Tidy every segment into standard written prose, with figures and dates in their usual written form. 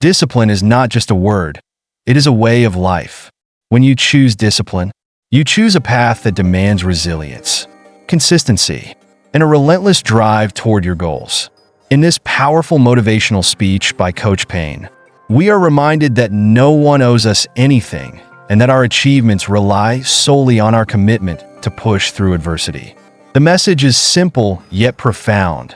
Discipline is not just a word, it is a way of life. When you choose discipline, you choose a path that demands resilience, consistency, and a relentless drive toward your goals. In this powerful motivational speech by Coach Payne, we are reminded that no one owes us anything and that our achievements rely solely on our commitment to push through adversity. The message is simple yet profound.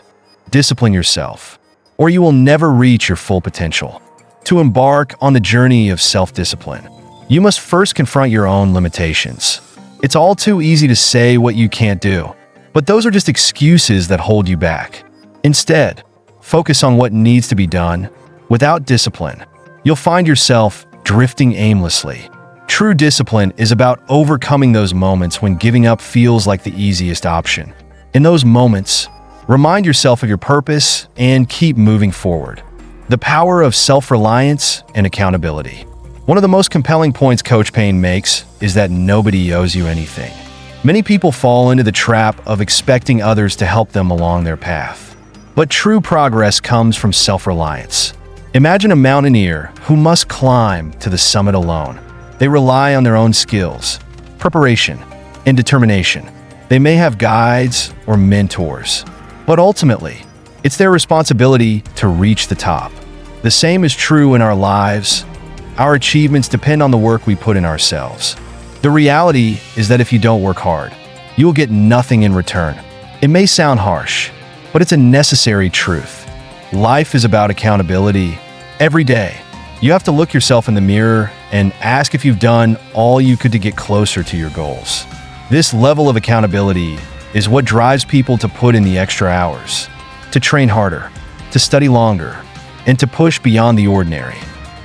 Discipline yourself, or you will never reach your full potential. To embark on the journey of self-discipline, you must first confront your own limitations. It's all too easy to say what you can't do, but those are just excuses that hold you back. Instead, focus on what needs to be done. Without discipline, you'll find yourself drifting aimlessly. True discipline is about overcoming those moments when giving up feels like the easiest option. In those moments, remind yourself of your purpose and keep moving forward. The power of self-reliance and accountability. One of the most compelling points Coach Payne makes is that nobody owes you anything. Many people fall into the trap of expecting others to help them along their path. But true progress comes from self-reliance. Imagine a mountaineer who must climb to the summit alone. They rely on their own skills, preparation, and determination. They may have guides or mentors, but ultimately, it's their responsibility to reach the top. The same is true in our lives. Our achievements depend on the work we put in ourselves. The reality is that if you don't work hard, you will get nothing in return. It may sound harsh, but it's a necessary truth. Life is about accountability. Every day, you have to look yourself in the mirror and ask if you've done all you could to get closer to your goals. This level of accountability is what drives people to put in the extra hours, to train harder, to study longer, and to push beyond the ordinary.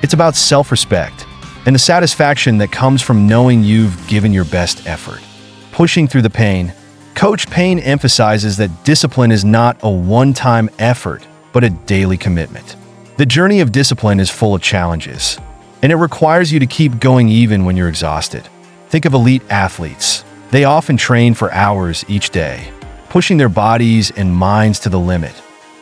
It's about self-respect and the satisfaction that comes from knowing you've given your best effort. Pushing through the pain, Coach Payne emphasizes that discipline is not a one-time effort, but a daily commitment. The journey of discipline is full of challenges, and it requires you to keep going even when you're exhausted. Think of elite athletes. They often train for hours each day, pushing their bodies and minds to the limit.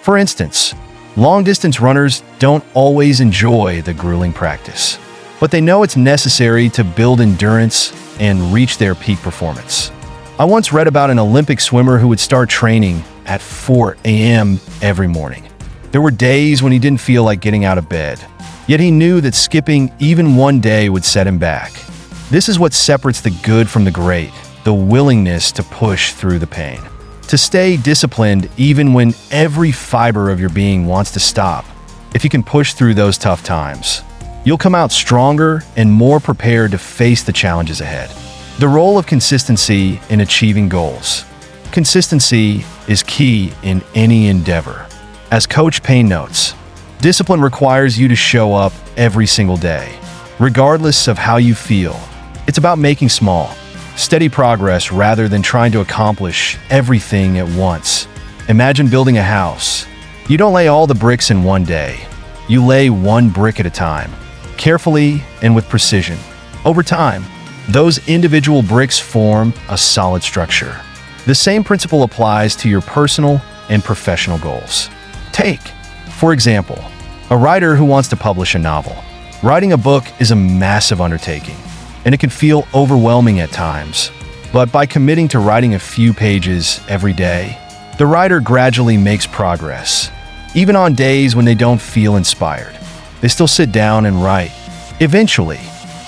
For instance, long-distance runners don't always enjoy the grueling practice, but they know it's necessary to build endurance and reach their peak performance. I once read about an Olympic swimmer who would start training at 4 a.m. every morning. There were days when he didn't feel like getting out of bed, yet he knew that skipping even one day would set him back. This is what separates the good from the great, the willingness to push through the pain. To stay disciplined even when every fiber of your being wants to stop. If you can push through those tough times, you'll come out stronger and more prepared to face the challenges ahead. The role of consistency in achieving goals. Consistency is key in any endeavor. As Coach Payne notes, discipline requires you to show up every single day, regardless of how you feel. It's about making small, steady progress rather than trying to accomplish everything at once. Imagine building a house. You don't lay all the bricks in one day. You lay one brick at a time, carefully and with precision. Over time, those individual bricks form a solid structure. The same principle applies to your personal and professional goals. Take, for example, a writer who wants to publish a novel. Writing a book is a massive undertaking, and it can feel overwhelming at times. But by committing to writing a few pages every day, the writer gradually makes progress. Even on days when they don't feel inspired, they still sit down and write. Eventually,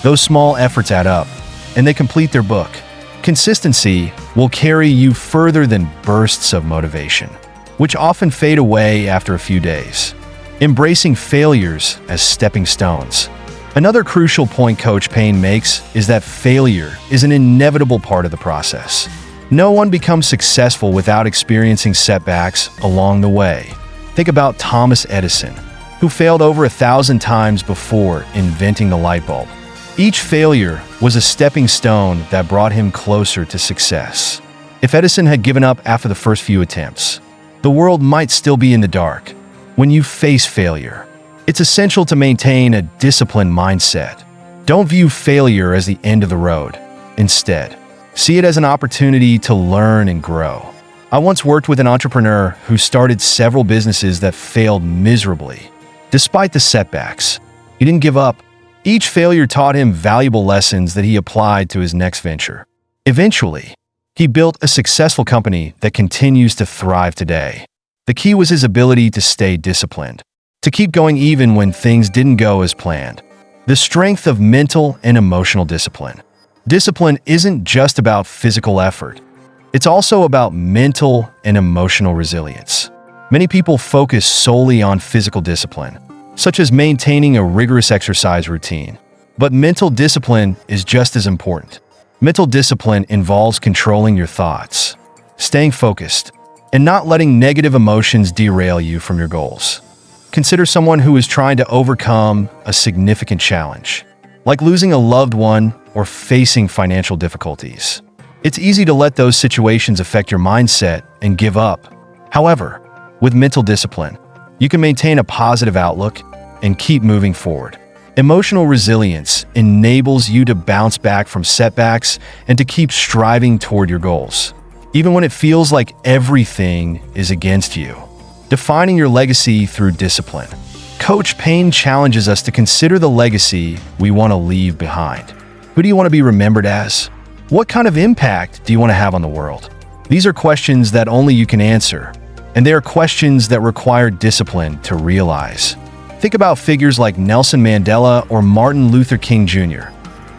those small efforts add up, and they complete their book. Consistency will carry you further than bursts of motivation, which often fade away after a few days. Embracing failures as stepping stones. Another crucial point Coach Payne makes is that failure is an inevitable part of the process. No one becomes successful without experiencing setbacks along the way. Think about Thomas Edison, who failed over 1,000 times before inventing the light bulb. Each failure was a stepping stone that brought him closer to success. If Edison had given up after the first few attempts, the world might still be in the dark. When you face failure, it's essential to maintain a disciplined mindset. Don't view failure as the end of the road. Instead, see it as an opportunity to learn and grow. I once worked with an entrepreneur who started several businesses that failed miserably. Despite the setbacks, he didn't give up. Each failure taught him valuable lessons that he applied to his next venture. Eventually, he built a successful company that continues to thrive today. The key was his ability to stay disciplined, to keep going even when things didn't go as planned. The strength of mental and emotional discipline. Discipline isn't just about physical effort. It's also about mental and emotional resilience. Many people focus solely on physical discipline, such as maintaining a rigorous exercise routine. But mental discipline is just as important. Mental discipline involves controlling your thoughts, staying focused, and not letting negative emotions derail you from your goals. Consider someone who is trying to overcome a significant challenge, like losing a loved one or facing financial difficulties. It's easy to let those situations affect your mindset and give up. However, with mental discipline, you can maintain a positive outlook and keep moving forward. Emotional resilience enables you to bounce back from setbacks and to keep striving toward your goals, even when it feels like everything is against you. Defining your legacy through discipline. Coach Payne challenges us to consider the legacy we want to leave behind. Who do you want to be remembered as? What kind of impact do you want to have on the world? These are questions that only you can answer, and they are questions that require discipline to realize. Think about figures like Nelson Mandela or Martin Luther King Jr.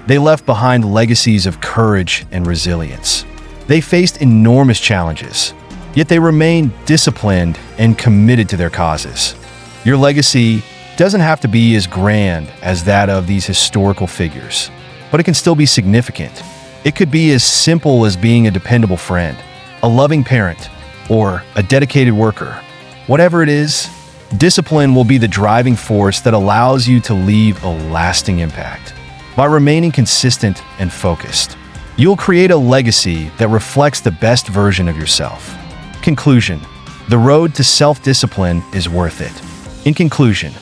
They left behind legacies of courage and resilience. They faced enormous challenges, yet they remained disciplined and committed to their causes. Your legacy doesn't have to be as grand as that of these historical figures, but it can still be significant. It could be as simple as being a dependable friend, a loving parent, or a dedicated worker. Whatever it is, discipline will be the driving force that allows you to leave a lasting impact. By remaining consistent and focused, you'll create a legacy that reflects the best version of yourself. Conclusion: the road to self-discipline is worth it. In conclusion,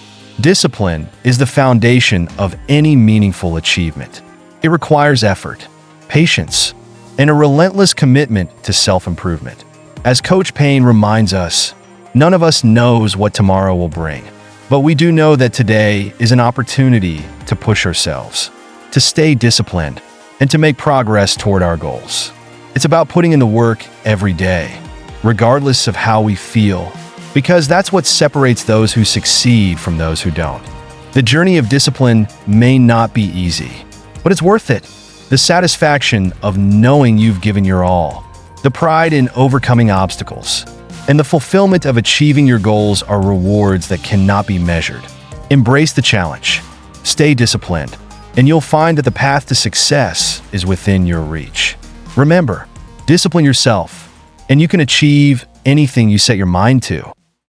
discipline is the foundation of any meaningful achievement. It requires effort, patience, and a relentless commitment to self-improvement. As Coach Payne reminds us, none of us knows what tomorrow will bring, but we do know that today is an opportunity to push ourselves, to stay disciplined, and to make progress toward our goals. It's about putting in the work every day, regardless of how we feel, because that's what separates those who succeed from those who don't. The journey of discipline may not be easy, but it's worth it. The satisfaction of knowing you've given your all, the pride in overcoming obstacles, and the fulfillment of achieving your goals are rewards that cannot be measured. Embrace the challenge, stay disciplined, and you'll find that the path to success is within your reach. Remember, discipline yourself, and you can achieve anything you set your mind to.